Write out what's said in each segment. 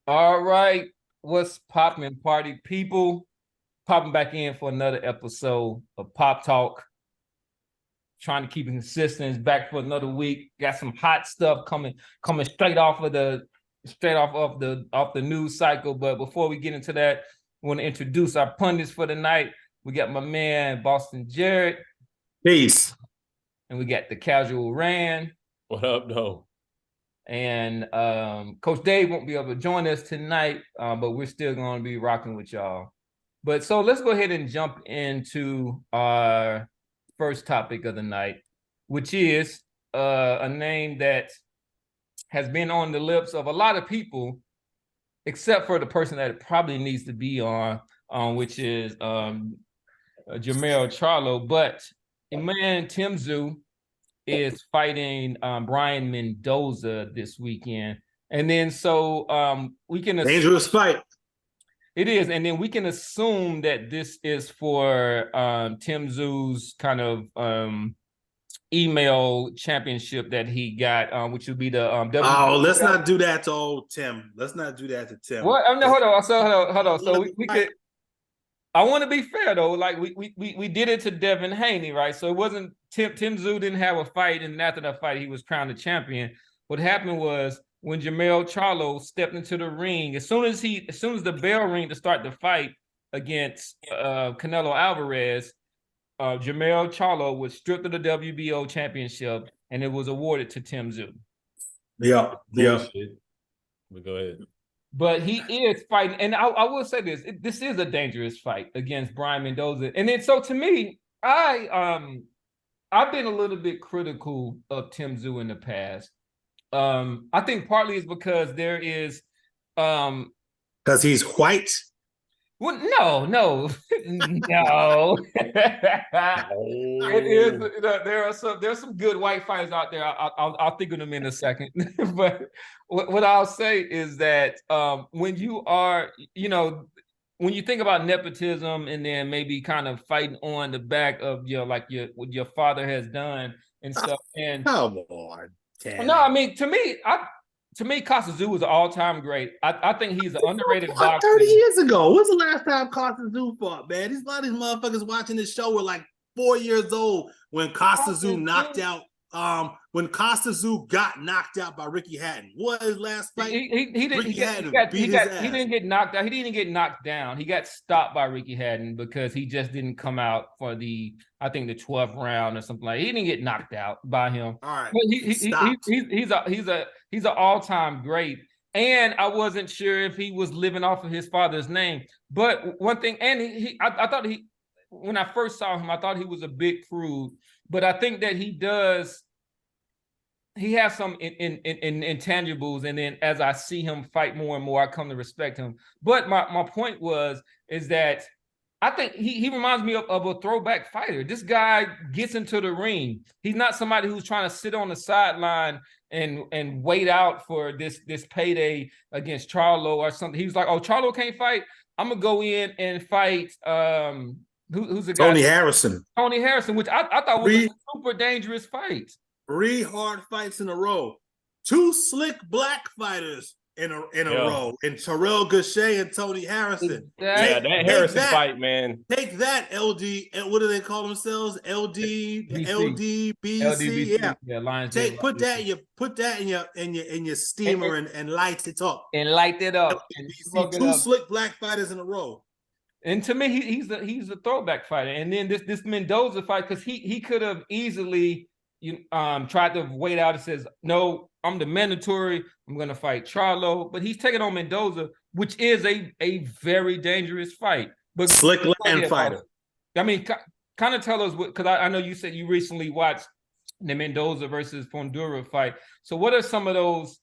All right, what's popping, party people? Popping back in for another episode of Pop Talk. Trying to keep it consistent. It's back for another week. Got some hot stuff coming straight off the news cycle. But before we get into that, we want to introduce our pundits for the night. We got my man Boston Jared, Peace. and we got the casual Rand. What up, though? And Coach Dave won't be able to join us tonight, but we're still going to be rocking with y'all. But so let's go ahead and jump into our first topic of the night, which is a name that has been on the lips of a lot of people, except for the person that it probably needs to be on, which is Jermell Charlo. But man, Tim Tszyu is fighting Brian Mendoza this weekend. And then we can dangerous fight. It is, and then we can assume that this is for Tim Tszyu's kind of email championship that he got, which would be the let's not do that to old Tim. Let's not do that to Tim. What? No, hold on. So we could. I want to be fair though. Like we did it to Devin Haney, right? So it wasn't Tim Tszyu didn't have a fight, and after that fight, he was crowned the champion. What happened was when Jermell Charlo stepped into the ring, as soon as the bell rang to start the fight against Canelo Alvarez, Jermell Charlo was stripped of the WBO championship, and it was awarded to Tim Tszyu. Yeah. But go ahead. But he is fighting, and I will say this: this is a dangerous fight against Brian Mendoza. And then, so to me, I've been a little bit critical of Tim Tszyu in the past. I think partly is because there is, because he's white. Well, no. It is. There's some good white fighters out there. I'll think of them in a second. But what I'll say is that when you are, when you think about nepotism and then maybe kind of fighting on the back of what your father has done and stuff. And come on, Tim. No, I mean to me, Costa Tszyu was an all-time great. I think he's an underrated boxer. 30 years ago. When's the last time Costa Tszyu fought, man? A lot of these motherfuckers watching this show were like 4 years old when Costa Tszyu knocked out. When Costa Tszyu got knocked out by Ricky Hatton. What was his last fight? He didn't get knocked out. He didn't even get knocked down. He got stopped by Ricky Hatton because he just didn't come out for the 12th round or something like that. He didn't get knocked out by him. All right. He's an all-time great. And I wasn't sure if he was living off of his father's name. But one thing, and I thought when I first saw him, I thought he was a bit crude. But I think that he has some intangibles, and then as I see him fight more and more, I come to respect him. But my point is that I think he reminds me of a throwback fighter. This guy gets into the ring. He's not somebody who's trying to sit on the sideline and wait out for this payday against Charlo or something. He was like, oh, Charlo can't fight. I'm gonna go in and fight who's the guy? Tony Harrison, which I thought was a super dangerous fight. 3 hard fights in a row. 2 slick black fighters in a row. And Terrell Gaucher and Tony Harrison. That Harrison fight, man. Take that, LD. And what do they call themselves? LDBC. Yeah. Put that in your steamer and light it up. And light it up. Two slick black fighters in a row. And to me, he's a throwback fighter. And then this Mendoza fight, because he could have easily tried to wait out and says, no, I'm the mandatory. I'm going to fight Charlo. But he's taking on Mendoza, which is a very dangerous fight. But slick land fighter. I mean, kind of tell us what, because I know you said you recently watched the Mendoza versus Fundura fight. So what are some of those,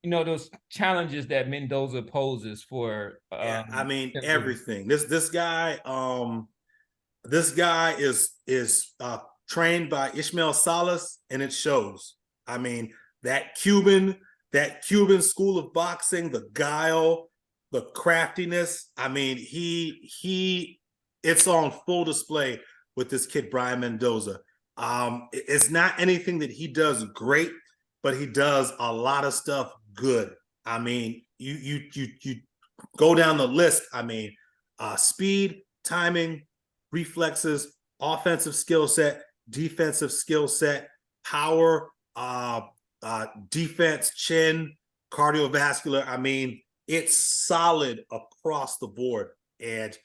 those challenges that Mendoza poses for? Everything. This guy is trained by Ishmael Salas, and it shows. I mean, that Cuban school of boxing, the guile, the craftiness. I mean, it's on full display with this kid Brian Mendoza. It's not anything that he does great, but he does a lot of stuff good. I mean, you go down the list. I mean, speed, timing, reflexes, offensive skill set, defensive skill set, power, defense, chin, cardiovascular. I mean, it's solid across the board. And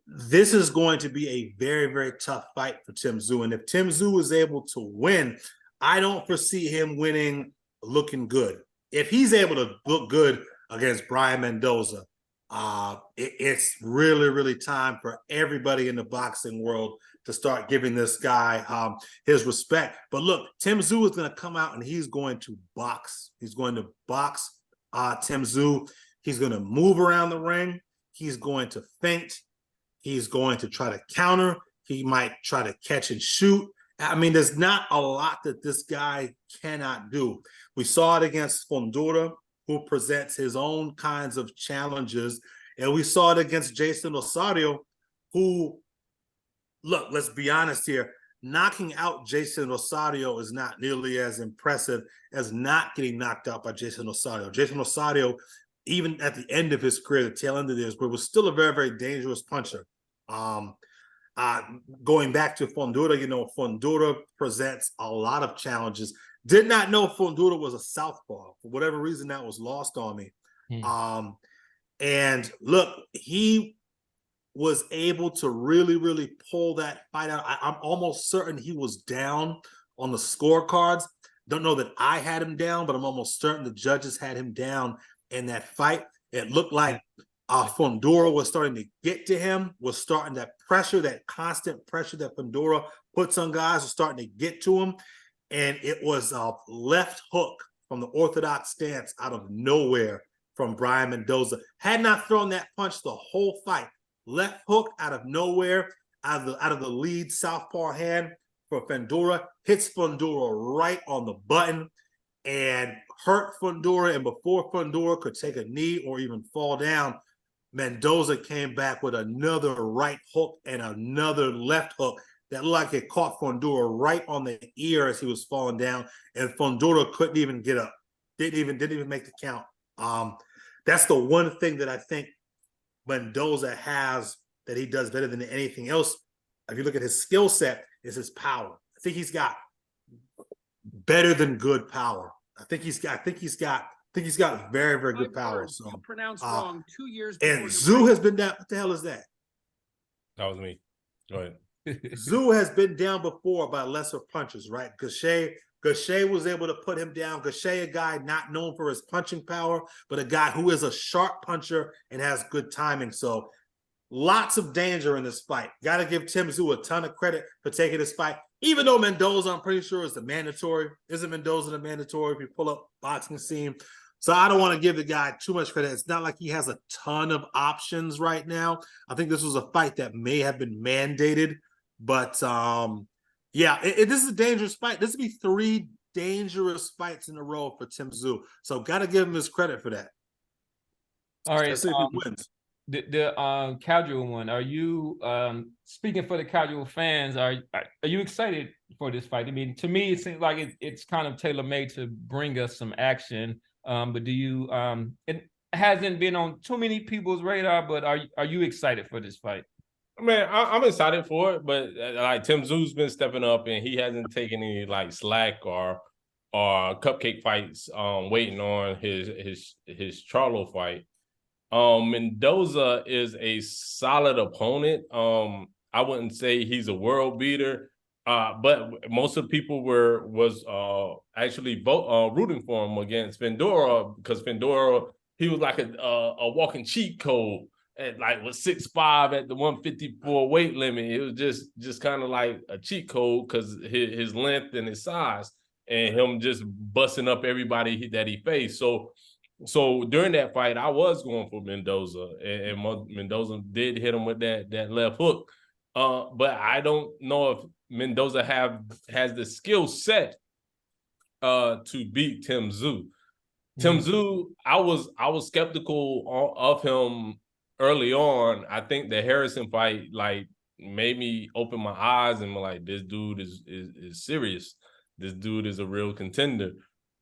this is going to be a very, very tough fight for Tim Tszyu. And if Tim Tszyu is able to win, I don't foresee him winning looking good. If he's able to look good against Brian Mendoza, it's really, really time for everybody in the boxing world to start giving this guy his respect. But look, Tim Tszyu is going to come out and he's going to box. He's going to box Tim Tszyu. He's going to move around the ring. He's going to feint. He's going to try to counter. He might try to catch and shoot. I mean, there's not a lot that this guy cannot do. We saw it against Fundora, who presents his own kinds of challenges. And we saw it against Jason Osario, who, look, let's be honest here, knocking out Jason Osario is not nearly as impressive as not getting knocked out by Jason Osario. Jason Osario, even at the end of his career, the tail end of his career, was still a very, very dangerous puncher. Going back to Fundora, you know, Fundora presents a lot of challenges. Did not know Fundora was a southpaw. For whatever reason, that was lost on me. And look, he was able to really, really pull that fight out. I'm almost certain he was down on the scorecards. Don't know that I had him down, but I'm almost certain the judges had him down in that fight. It looked like Fundora was starting to get to him, was starting that pressure, that constant pressure that Fundora puts on guys, was starting to get to him. And it was a left hook from the orthodox stance out of nowhere from Brian Mendoza. Had not thrown that punch the whole fight. Left hook out of nowhere, out of the lead southpaw hand for Fundora, hits Fundora right on the button and hurt Fundora. And before Fundora could take a knee or even fall down, Mendoza came back with another right hook and another left hook that looked like it caught Fundora right on the ear as he was falling down, and Fundora couldn't even get up. Didn't even make the count. That's the one thing that I think Mendoza has that he does better than anything else. If you look at his skill set, is his power. I think he's got better than good power. I think he's got very, very good power. So you pronounced wrong 2 years and before Tszyu has been down. What the hell is that? That was me. Go ahead. Tszyu has been down before by lesser punches, right? Gaucher was able to put him down. Gaucher, a guy not known for his punching power, but a guy who is a sharp puncher and has good timing. So lots of danger in this fight. Got to give Tim Tszyu a ton of credit for taking this fight. Even though Mendoza, I'm pretty sure, is the mandatory. Isn't Mendoza the mandatory if you pull up boxing scene? So I don't want to give the guy too much credit. It's not like he has a ton of options right now. I think this was a fight that may have been mandated. But yeah, this is a dangerous fight. This would be 3 dangerous fights in a row for Tim Tszyu. So got to give him his credit for that. All right. Let's see if he wins. The casual one, are you speaking for the casual fans, are you excited for this fight? I mean, to me it seems like it's kind of tailor-made to bring us some action, but do you it hasn't been on too many people's radar, but are you excited for this fight? Man, I'm excited for it, but like Tim Tszyu's been stepping up and he hasn't taken any like slack or cupcake fights waiting on his Charlo fight. Mendoza is a solid opponent. I wouldn't say he's a world beater, but most of the people was actually rooting for him against Fundora because Fundora, he was like a walking cheat code at like was 6'5" at the 154 weight limit. It was just kind of like a cheat code because his length and his size and him just busting up everybody that he faced. So during that fight, I was going for Mendoza, and Mendoza did hit him with that left hook. But I don't know if Mendoza has the skill set to beat Tim Tszyu. Tim Tszyu, I was skeptical of him early on. I think the Harrison fight like made me open my eyes and be like, this dude is serious. This dude is a real contender.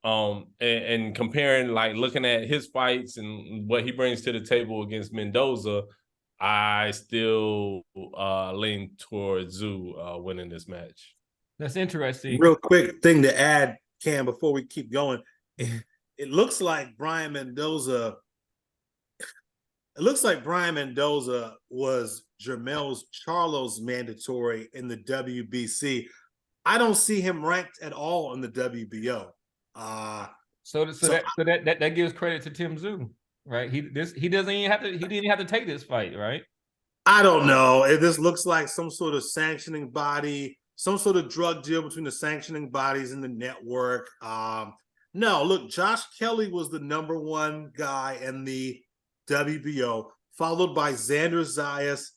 And comparing, like looking at his fights and what he brings to the table against Mendoza, I still lean towards Tszyu winning this match. That's interesting. Real quick thing to add, Cam, before we keep going. It looks like Brian Mendoza. It looks like Brian Mendoza was Jermell Charlo's mandatory in the WBC. I don't see him ranked at all in the WBO. So that gives credit to Tim Tszyu, right? He didn't even have to take this fight, right? I don't know. This looks like some sort of sanctioning body, some sort of drug deal between the sanctioning bodies and the network. No, look, Josh Kelly was the #1 guy in the WBO, followed by Xander Zayas.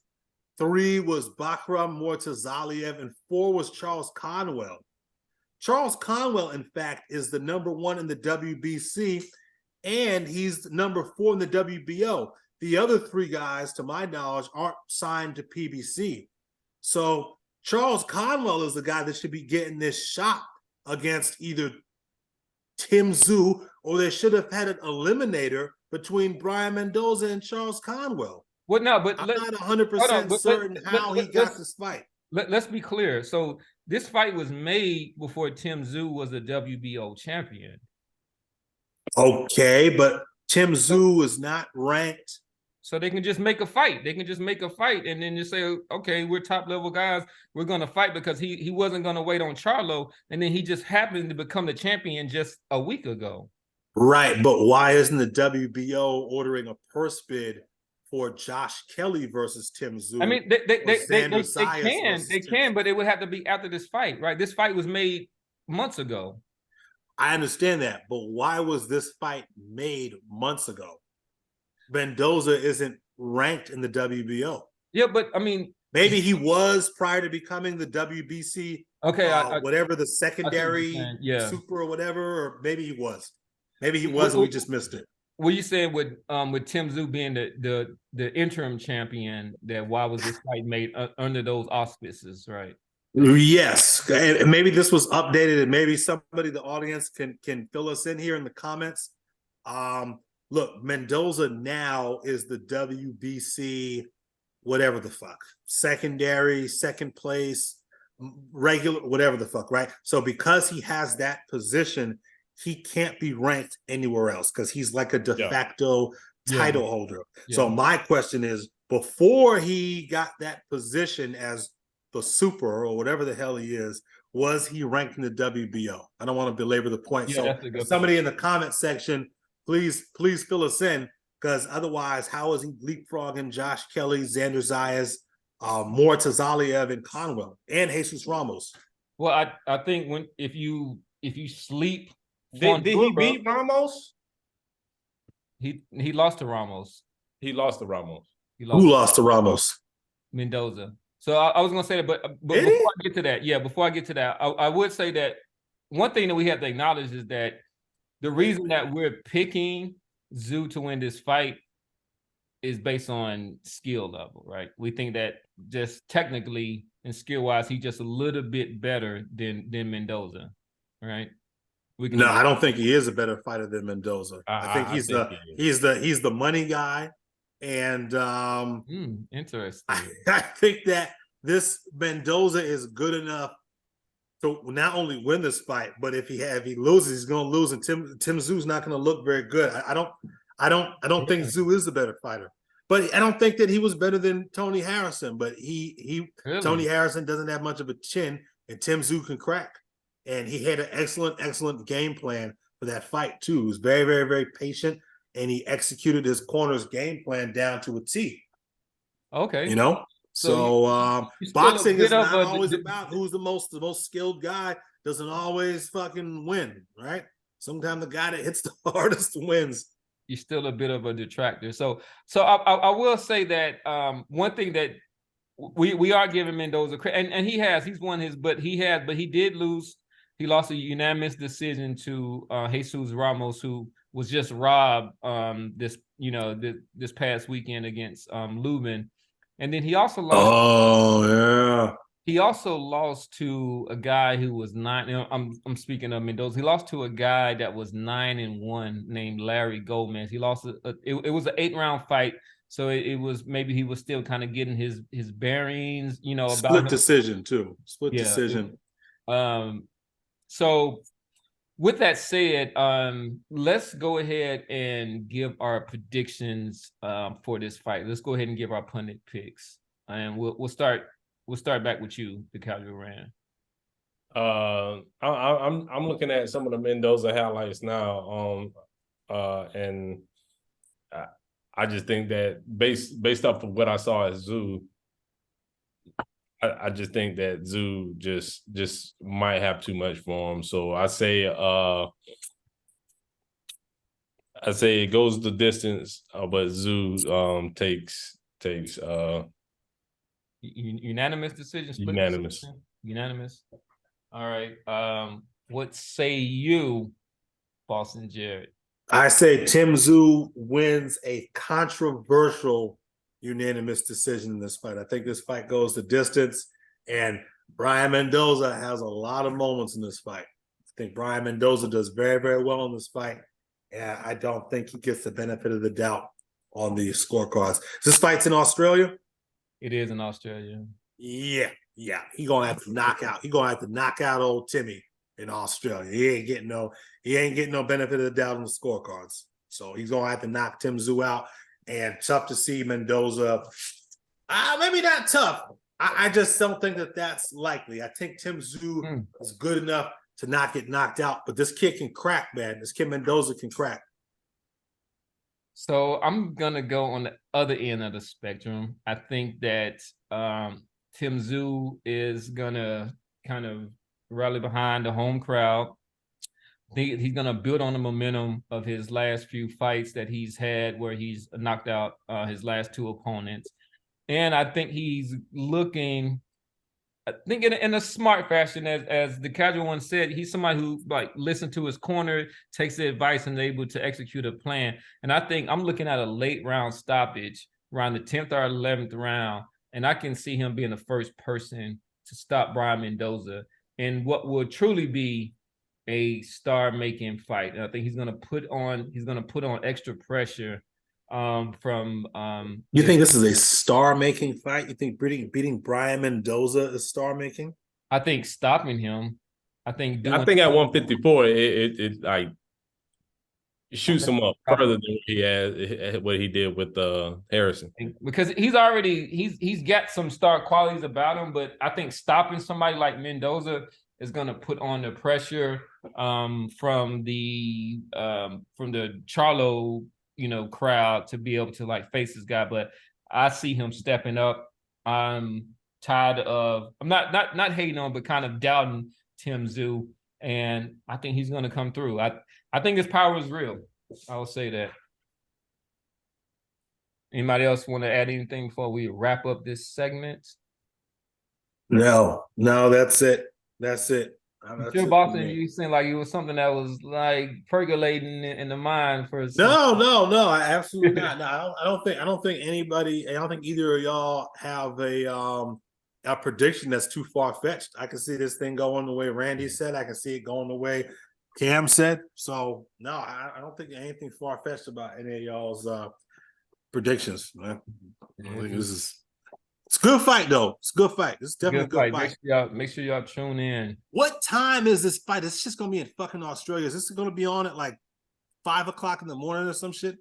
3 was Bakram Mortazaliev, and 4 was Charles Conwell. Charles Conwell, in fact, is the #1 in the WBC, and he's #4 in the WBO. The other 3 guys, to my knowledge, aren't signed to PBC. So Charles Conwell is the guy that should be getting this shot against either Tim Tszyu, or they should have had an eliminator between Brian Mendoza and Charles Conwell. Well, no, but I'm not 100% certain how he got this fight. Let's be clear. So this fight was made before Tim Tszyu was a WBO champion. Okay, but Tim Tszyu is not ranked. So they can just make a fight. They can just make a fight and then just say, okay, we're top level guys. We're going to fight because he wasn't going to wait on Charlo. And then he just happened to become the champion just a week ago. Right, but why isn't the WBO ordering a purse bid for Josh Kelly versus Tim Tszyu? I mean, they can, but it would have to be after this fight, right? This fight was made months ago. I understand that, but why was this fight made months ago? Mendoza isn't ranked in the WBO. Yeah, but I mean, maybe he was prior to becoming the WBC. Okay, whatever the secondary super or whatever, or maybe he was. Maybe he was, and we just missed it. What you said with Tim Tszyu being the interim champion, that why was this fight made under those auspices, right? Yes, and maybe this was updated, and maybe somebody, the audience, can fill us in here in the comments. Look, Mendoza now is the WBC, whatever the fuck, secondary, second place, regular, whatever the fuck, right? So because he has that position, he can't be ranked anywhere else because he's like a de facto title holder. So my question is, before he got that position as the super or whatever the hell he is, was he ranked in the WBO? I don't want to belabor the point. So somebody in the comment section, please fill us in, because otherwise, how is he leapfrogging Josh Kelly, Xander Zayas, Mortazaliev, and Conwell, and Jesus Ramos? Well, I think if you sleep, did he beat Ramos? He lost to Ramos. He lost to Ramos. Who lost to Ramos? Mendoza. So I was gonna say that, but before I get to that, I would say that one thing that we have to acknowledge is that the reason that we're picking Tszyu to win this fight is based on skill level, right? We think that just technically and skill-wise, he's just a little bit better than Mendoza, right? No, I don't think he is a better fighter than Mendoza. I think he's the money guy, and interesting. I think that this Mendoza is good enough to not only win this fight, but if he loses, he's going to lose, and Tim Tszyu's not going to look very good. I don't think Tszyu is the better fighter, but I don't think that he was better than Tony Harrison. But Tony Harrison doesn't have much of a chin, and Tim Tszyu can crack. And he had an excellent game plan for that fight too. He was very, very, very patient, and he executed his corner's game plan down to a T. Okay, you know. So boxing is not always about who's the most skilled guy. Doesn't always fucking win, right? Sometimes the guy that hits the hardest wins. You're still a bit of a detractor. So I will say that one thing that we are giving Mendoza credit, and he's won his, but he did lose. He lost a unanimous decision to Jesus Ramos, who was just robbed this past weekend against Lubin. And then he also lost. Oh yeah. He also lost to a guy who was 9. You know, I'm speaking of Mendoza. He lost to a guy that was 9-1 named Larry Gomez. He lost it was an 8-round fight. So it was, maybe he was still kind of getting his bearings, you know, about split decision too. Split decision. So with that said, let's go ahead and give our predictions for this fight. Let's go ahead and give our pundit picks, and we'll start back with you, the Casual Ran. I'm looking at some of the Mendoza highlights now, and I just think that based off of what I saw at Tszyu, I just think that Tszyu just might have too much for him. So I say it goes the distance, but Tszyu takes unanimous decision. Split unanimous. decision? Unanimous. All right. What say you, Boston Jared? I say Tim Tszyu wins a controversial unanimous decision in this fight. I think this fight goes the distance, and Brian Mendoza has a lot of moments in this fight. I think Brian Mendoza does very, very well in this fight, and I don't think he gets the benefit of the doubt on the scorecards. This fight's in Australia? It is in Australia. Yeah. He gonna have to knock out. He gonna have to knock out old Timmy in Australia. He ain't getting no benefit of the doubt on the scorecards. So he's gonna have to knock Tim Tszyu out. And tough to see Mendoza. Maybe not tough. I just don't think that that's likely. I think Tim Tszyu is good enough to not get knocked out, but this kid can crack, man. This kid Mendoza can crack. So I'm gonna go on the other end of the spectrum. I think that Tim Tszyu is gonna kind of rally behind the home crowd. He's going to build on the momentum of his last few fights that he's had, where he's knocked out his last 2 opponents. And I think he's looking, I think in a smart fashion, as the Casual One said, he's somebody who like listened to his corner, takes the advice, and able to execute a plan. And I think I'm looking at a late round stoppage around the 10th or 11th round, and I can see him being the first person to stop Brian Mendoza in what will truly be a star-making fight. And I think he's gonna put on extra pressure from You think this is a star-making fight? You think beating Brian Mendoza is star-making? I think stopping him. I think at 154 it like shoots him up further than what he did with Harrison. Because he's got some star qualities about him, but I think stopping somebody like Mendoza is going to put on the pressure from the Charlo, crowd to be able to like face this guy. But I see him stepping up. I'm tired of, I'm not hating on, but kind of doubting Tim Tszyu, and I think he's going to come through. I think his power is real. I will say that. Anybody else want to add anything before we wrap up this segment? No, that's it. That's it. Sure, Boston, you seem like it was something that was like percolating in the mind for No, absolutely not. No, I don't think either of y'all have a prediction that's too far-fetched. I can see this thing going the way Randy said. I can see it going the way Cam said. So no, I don't think anything far-fetched about any of y'all's predictions, man. I think it's a good fight, though. It's a good fight. This is definitely a good fight. Make sure y'all tune in. What time is this fight? It's just gonna be in fucking Australia. Is this gonna be on at like 5 o'clock in the morning or some shit?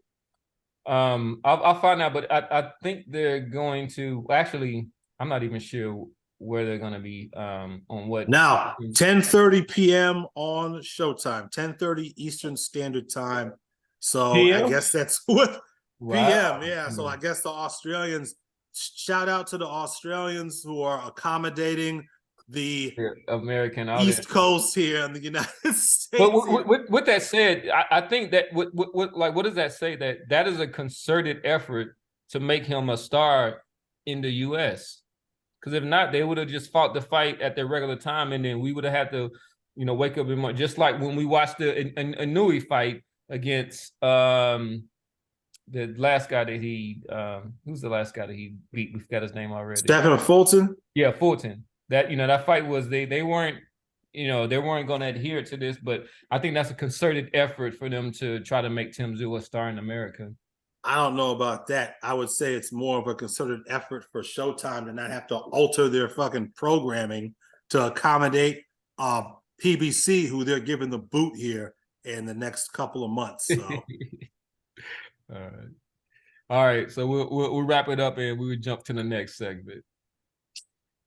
I'll find out, but I think they're going to. Actually, I'm not even sure where they're gonna be. On what now? 10:30 p.m. on Showtime. 10:30 Eastern Standard Time. So PM? I guess that's what PM. Yeah. So I guess the Australians. Shout out to the Australians who are accommodating the American East Coast here in the United States. But with that said, I think that what does that say? That is a concerted effort to make him a star in the U.S. Because if not, they would have just fought the fight at their regular time, and then we would have had to, wake up in morning. Just like when we watched the Inui fight against the last guy that he who's the last guy that he beat? We forgot his name already. Stephen Fulton? Yeah, Fulton. That that fight was they weren't they weren't going to adhere to this, but I think that's a concerted effort for them to try to make Tim Tszyu a star in America. I don't know about that. I would say it's more of a concerted effort for Showtime to not have to alter their fucking programming to accommodate PBC, who they're giving the boot here in the next couple of months. So. All right. So we'll wrap it up and we will jump to the next segment.